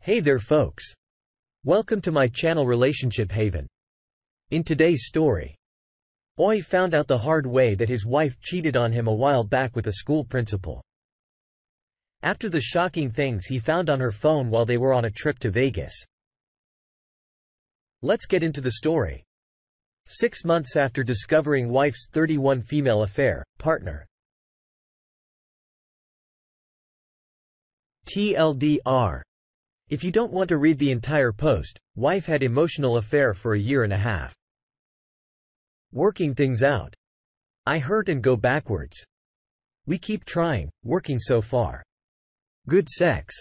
Hey there folks. Welcome to my channel Relationship Haven. In today's story, Boy found out the hard way that his wife cheated on him a while back with a school principal. After the shocking things he found on her phone while they were on a trip to Vegas. Let's get into the story. 6 months after discovering wife's 31 female affair, partner. TLDR. If you don't want to read the entire post, wife had emotional affair for a year and a half. Working things out. I hurt and go backwards. We keep trying, working so far. Good sex.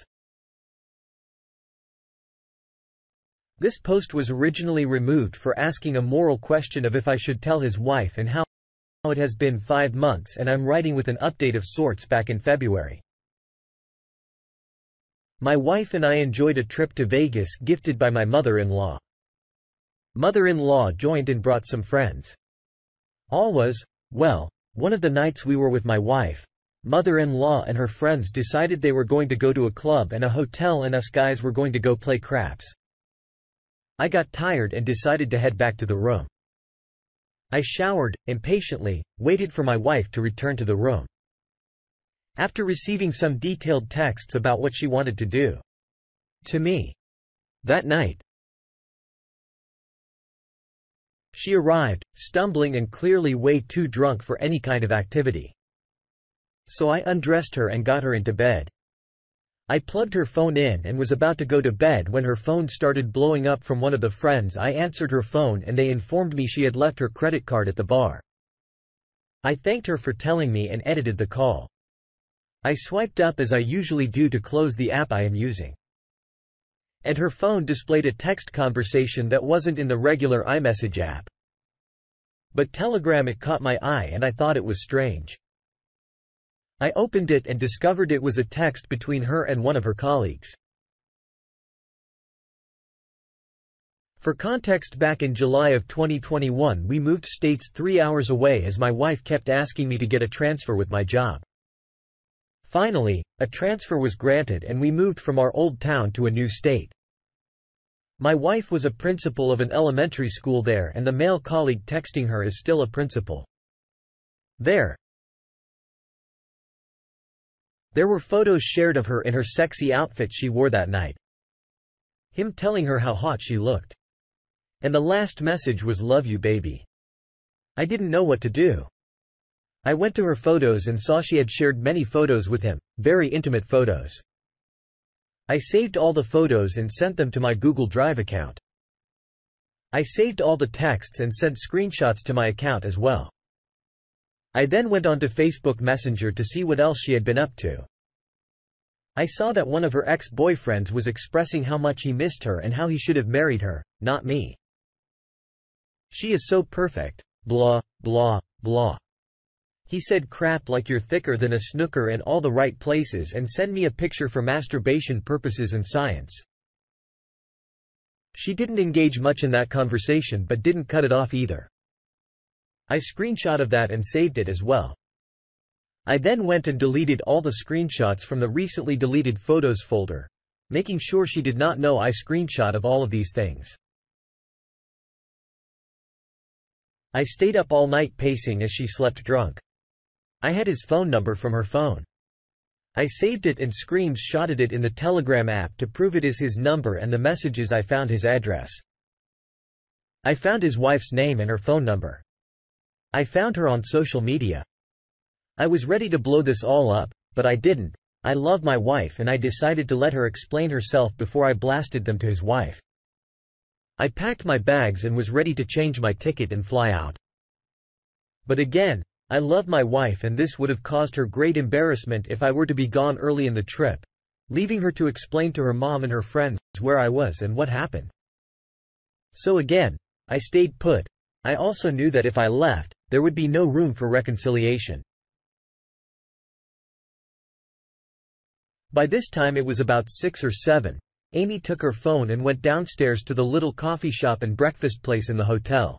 This post was originally removed for asking a moral question of if I should tell his wife and how. It has been 5 months and I'm writing with an update of sorts back in February. My wife and I enjoyed a trip to Vegas gifted by my mother-in-law. Mother-in-law joined and brought some friends. All was well. One of the nights we were with my wife, mother-in-law and her friends decided they were going to go to a club and a hotel and us guys were going to go play craps. I got tired and decided to head back to the room. I showered, impatiently, waited for my wife to return to the room. After receiving some detailed texts about what she wanted to do to me that night, she arrived, stumbling and clearly way too drunk for any kind of activity. So I undressed her and got her into bed. I plugged her phone in and was about to go to bed when her phone started blowing up from one of the friends. I answered her phone and they informed me she had left her credit card at the bar. I thanked her for telling me and edited the call. I swiped up as I usually do to close the app I am using. And her phone displayed a text conversation that wasn't in the regular iMessage app. But Telegram. It caught my eye and I thought it was strange. I opened it and discovered it was a text between her and one of her colleagues. For context, back in July of 2021 we moved states 3 hours away as my wife kept asking me to get a transfer with my job. Finally, a transfer was granted and we moved from our old town to a new state. My wife was a principal of an elementary school there and the male colleague texting her is still a principal there. There were photos shared of her in her sexy outfit she wore that night. Him telling her how hot she looked. And the last message was "Love you, baby." I didn't know what to do. I went to her photos and saw she had shared many photos with him, very intimate photos. I saved all the photos and sent them to my Google Drive account. I saved all the texts and sent screenshots to my account as well. I then went on to Facebook Messenger to see what else she had been up to. I saw that one of her ex-boyfriends was expressing how much he missed her and how he should have married her, not me. She is so perfect, blah, blah, blah. He said crap like "you're thicker than a snooker" in all the right places and send me a picture for masturbation purposes and science. She didn't engage much in that conversation but didn't cut it off either. I screenshot of that and saved it as well. I then went and deleted all the screenshots from the recently deleted photos folder, making sure she did not know I screenshot of all of these things. I stayed up all night pacing as she slept drunk. I had his phone number from her phone. I saved it and screenshotted it in the Telegram app to prove it is his number and the messages. I found his address. I found his wife's name and her phone number. I found her on social media. I was ready to blow this all up, but I didn't. I love my wife and I decided to let her explain herself before I blasted them to his wife. I packed my bags and was ready to change my ticket and fly out. But again, I love my wife and this would have caused her great embarrassment if I were to be gone early in the trip, leaving her to explain to her mom and her friends where I was and what happened. So again, I stayed put. I also knew that if I left, there would be no room for reconciliation. By this time it was about 6 or 7. Amy took her phone and went downstairs to the little coffee shop and breakfast place in the hotel.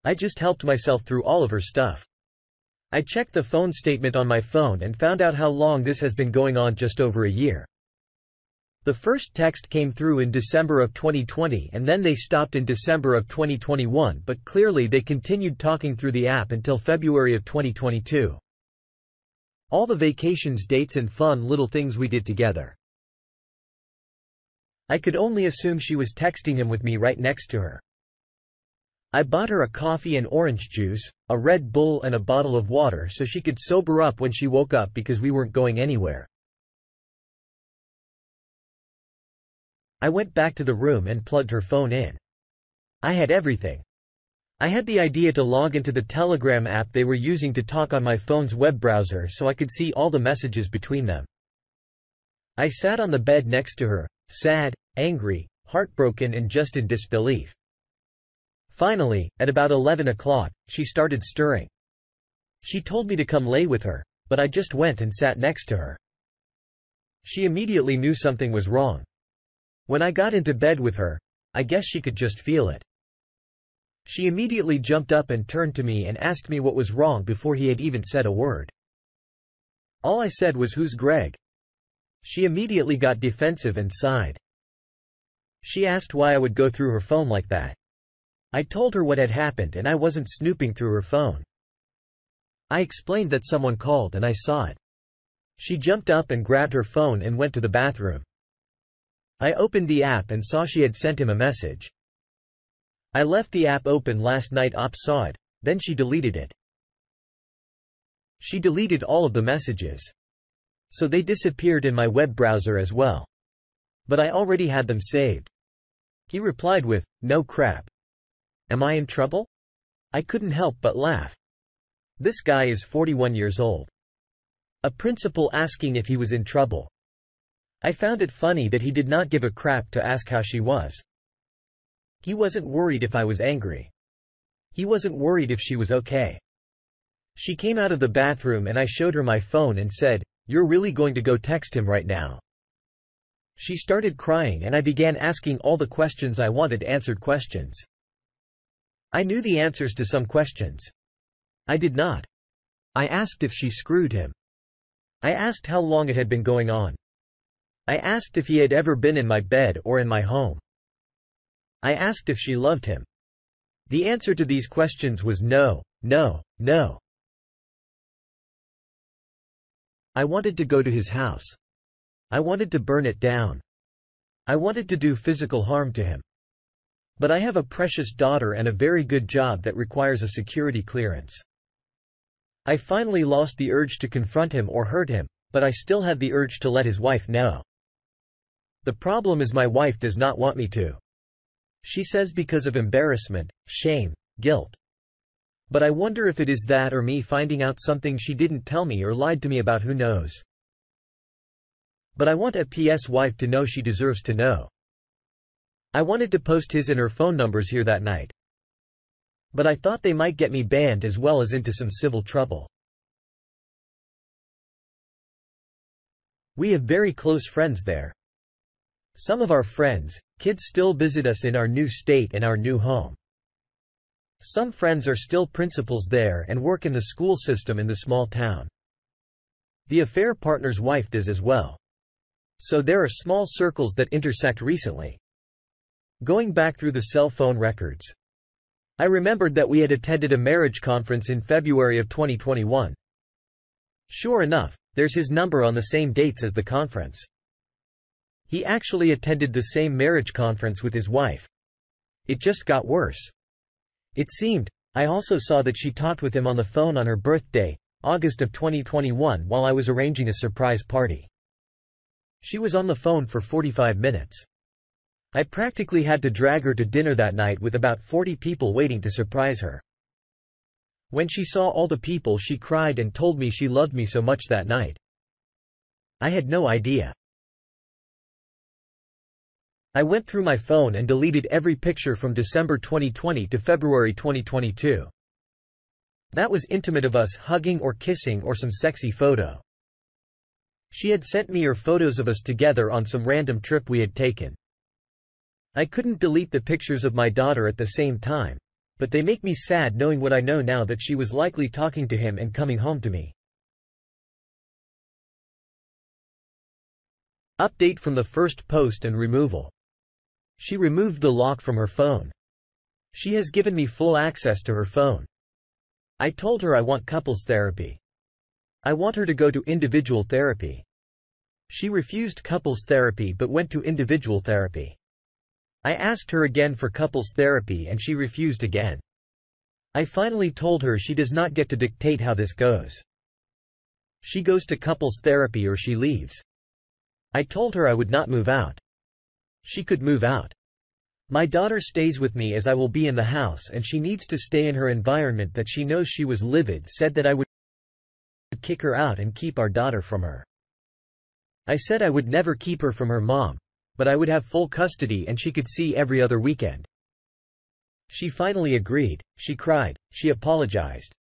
I just helped myself through all of her stuff. I checked the phone statement on my phone and found out how long this has been going on, just over a year. The first text came through in December of 2020 and then they stopped in December of 2021, but clearly they continued talking through the app until February of 2022. All the vacations, dates and fun little things we did together. I could only assume she was texting him with me right next to her. I bought her a coffee and orange juice, a Red Bull and a bottle of water so she could sober up when she woke up because we weren't going anywhere. I went back to the room and plugged her phone in. I had everything. I had the idea to log into the Telegram app they were using to talk on my phone's web browser so I could see all the messages between them. I sat on the bed next to her, sad, angry, heartbroken and just in disbelief. Finally, at about 11 o'clock, she started stirring. She told me to come lay with her, but I just went and sat next to her. She immediately knew something was wrong. When I got into bed with her, I guess she could just feel it. She immediately jumped up and turned to me and asked me what was wrong before he had even said a word. All I said was, "Who's Greg?" She immediately got defensive and sighed. She asked why I would go through her phone like that. I told her what had happened and I wasn't snooping through her phone. I explained that someone called and I saw it. She jumped up and grabbed her phone and went to the bathroom. I opened the app and saw she had sent him a message. I left the app open last night. Saw it, then she deleted it. She deleted all of the messages. So they disappeared in my web browser as well. But I already had them saved. He replied with, "No crap. Am I in trouble?" I couldn't help but laugh. This guy is 41 years old. A principal asking if he was in trouble. I found it funny that he did not give a crap to ask how she was. He wasn't worried if I was angry. He wasn't worried if she was okay. She came out of the bathroom and I showed her my phone and said, "You're really going to go text him right now?" She started crying and I began asking all the questions I wanted answered questions. I knew the answers to some questions. I did not. I asked if she screwed him. I asked how long it had been going on. I asked if he had ever been in my bed or in my home. I asked if she loved him. The answer to these questions was no, no, no. I wanted to go to his house. I wanted to burn it down. I wanted to do physical harm to him. But I have a precious daughter and a very good job that requires a security clearance. I finally lost the urge to confront him or hurt him, but I still had the urge to let his wife know. The problem is my wife does not want me to. She says because of embarrassment, shame, guilt. But I wonder if it is that or me finding out something she didn't tell me or lied to me about, who knows. But I want a PS wife to know she deserves to know. I wanted to post his and her phone numbers here that night. But I thought they might get me banned as well as into some civil trouble. We have very close friends there. Some of our friends, kids still visit us in our new state and our new home. Some friends are still principals there and work in the school system in the small town. The affair partner's wife does as well. So there are small circles that intersect recently. Going back through the cell phone records, I remembered that we had attended a marriage conference in February of 2021. Sure enough, there's his number on the same dates as the conference. He actually attended the same marriage conference with his wife. It just got worse. It seemed, I also saw that she talked with him on the phone on her birthday, August of 2021, while I was arranging a surprise party. She was on the phone for 45 minutes. I practically had to drag her to dinner that night with about 40 people waiting to surprise her. When she saw all the people, she cried and told me she loved me so much that night. I had no idea. I went through my phone and deleted every picture from December 2020 to February 2022. That was intimate of us hugging or kissing or some sexy photo. She had sent me her photos of us together on some random trip we had taken. I couldn't delete the pictures of my daughter at the same time, but they make me sad knowing what I know now, that she was likely talking to him and coming home to me. Update from the first post and removal. She removed the lock from her phone. She has given me full access to her phone. I told her I want couples therapy. I want her to go to individual therapy. She refused couples therapy but went to individual therapy. I asked her again for couples therapy and she refused again. I finally told her she does not get to dictate how this goes. She goes to couples therapy or she leaves. I told her I would not move out. She could move out. My daughter stays with me as I will be in the house and she needs to stay in her environment that she knows. She was livid, said that I would kick her out and keep our daughter from her. I said I would never keep her from her mom, but I would have full custody and she could see every other weekend. She finally agreed. She cried. She apologized.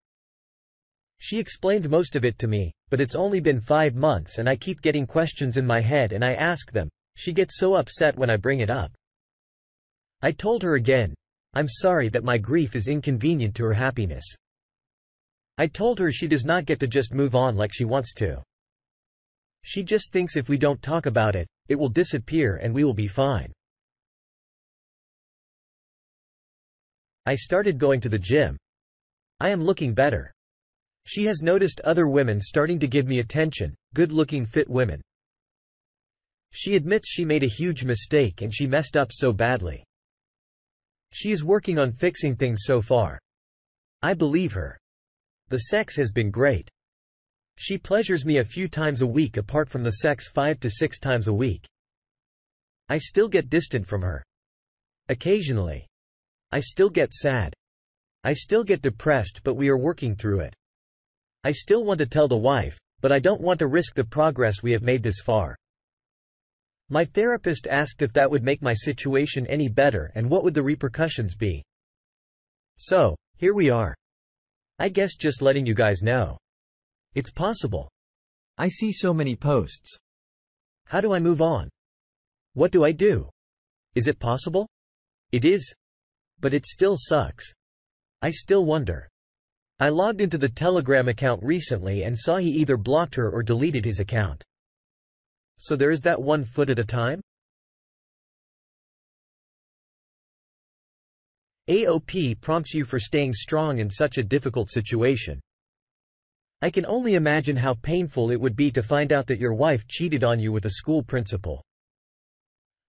She explained most of it to me, but it's only been 5 months and I keep getting questions in my head and I ask them. She gets so upset when I bring it up. I told her again, I'm sorry that my grief is inconvenient to her happiness. I told her she does not get to just move on like she wants to. She just thinks if we don't talk about it, it will disappear and we will be fine. I started going to the gym. I am looking better. She has noticed other women starting to give me attention, good-looking fit women. She admits she made a huge mistake and she messed up so badly. She is working on fixing things so far. I believe her. The sex has been great. She pleasures me a few times a week apart from the sex 5 to 6 times a week. I still get distant from her. Occasionally. I still get sad. I still get depressed, but we are working through it. I still want to tell the wife, but I don't want to risk the progress we have made this far. My therapist asked if that would make my situation any better and what would the repercussions be. So, here we are. I guess just letting you guys know. It's possible. I see so many posts. How do I move on? What do I do? Is it possible? It is. But it still sucks. I still wonder. I logged into the Telegram account recently and saw he either blocked her or deleted his account. So there is that 1 foot at a time? AOP prompts you for staying strong in such a difficult situation. I can only imagine how painful it would be to find out that your wife cheated on you with a school principal.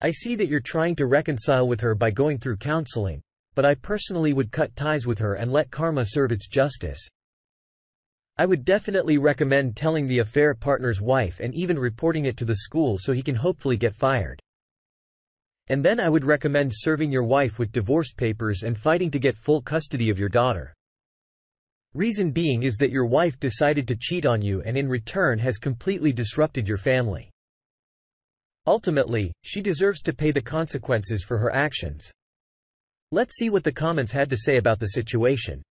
I see that you're trying to reconcile with her by going through counseling, but I personally would cut ties with her and let karma serve its justice. I would definitely recommend telling the affair partner's wife and even reporting it to the school so he can hopefully get fired. And then I would recommend serving your wife with divorce papers and fighting to get full custody of your daughter. Reason being is that your wife decided to cheat on you and in return has completely disrupted your family. Ultimately, she deserves to pay the consequences for her actions. Let's see what the comments had to say about the situation.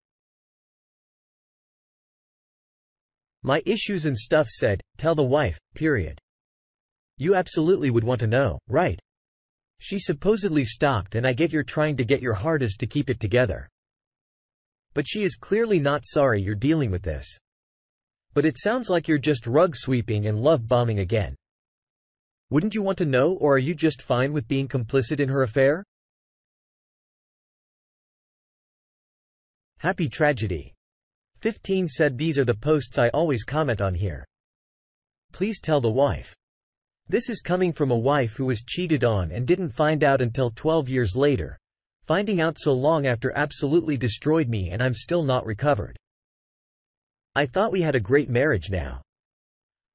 My issues and stuff said, tell the wife, period. You absolutely would want to know, right? She supposedly stopped and I get you're trying to get your hardest to keep it together. But she is clearly not sorry you're dealing with this. But it sounds like you're just rug sweeping and love bombing again. Wouldn't you want to know, or are you just fine with being complicit in her affair? Happy tragedy. 15 said these are the posts I always comment on here. Please tell the wife. This is coming from a wife who was cheated on and didn't find out until 12 years later. Finding out so long after absolutely destroyed me and I'm still not recovered. I thought we had a great marriage now.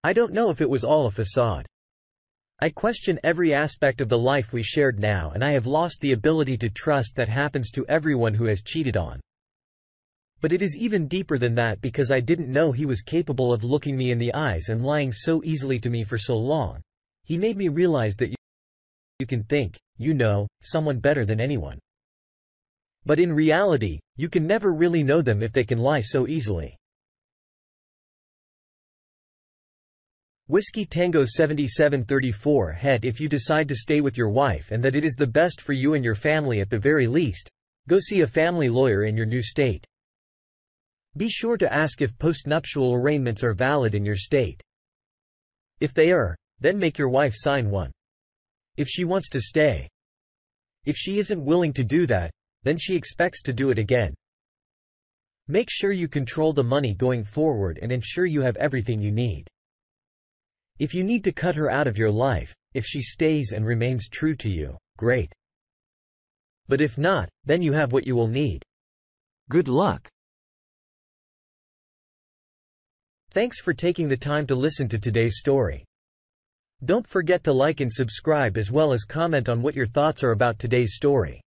I don't know if it was all a facade. I question every aspect of the life we shared now and I have lost the ability to trust. That happens to everyone who has cheated on. But it is even deeper than that because I didn't know he was capable of looking me in the eyes and lying so easily to me for so long. He made me realize that you can think, you know, someone better than anyone. But in reality, you can never really know them if they can lie so easily. Whiskey Tango 7734 Head. If you decide to stay with your wife and that it is the best for you and your family at the very least, go see a family lawyer in your new state. Be sure to ask if postnuptial arrangements are valid in your state. If they are, Then make your wife sign one. If she wants to stay. If she isn't willing to do that, then she expects to do it again. Make sure you control the money going forward and ensure you have everything you need. If you need to cut her out of your life, if she stays and remains true to you, great. But if not, then you have what you will need. Good luck. Thanks for taking the time to listen to today's story. Don't forget to like and subscribe as well as comment on what your thoughts are about today's story.